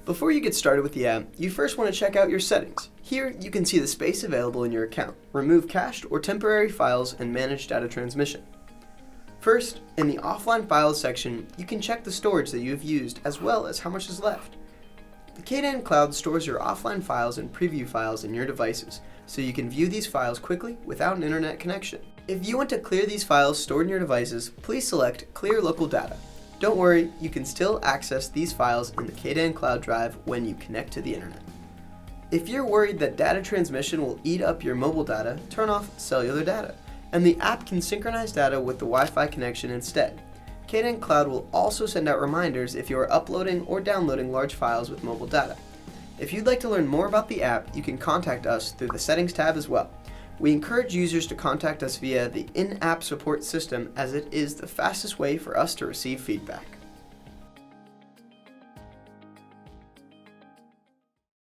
Before you get started with the app, you first want to check out your settings. Here, you can see the space available in your account, remove cached or temporary files, and manage data transmission. First, in the Offline Files section, you can check the storage that you have used as well as how much is left. The Kdan Cloud stores your offline files and preview files in your devices, so you can view these files quickly without an internet connection. If you want to clear these files stored in your devices, please select Clear Local Data. Don't worry, you can still access these files in the Kdan Cloud drive when you connect to the internet. If you're worried that data transmission will eat up your mobile data, turn off cellular data, and the app can synchronize data with the Wi-Fi connection instead. Kdan Cloud will also send out reminders if you are uploading or downloading large files with mobile data. If you'd like to learn more about the app, you can contact us through the Settings tab as well. We encourage users to contact us via the in-app support system, as it is the fastest way for us to receive feedback.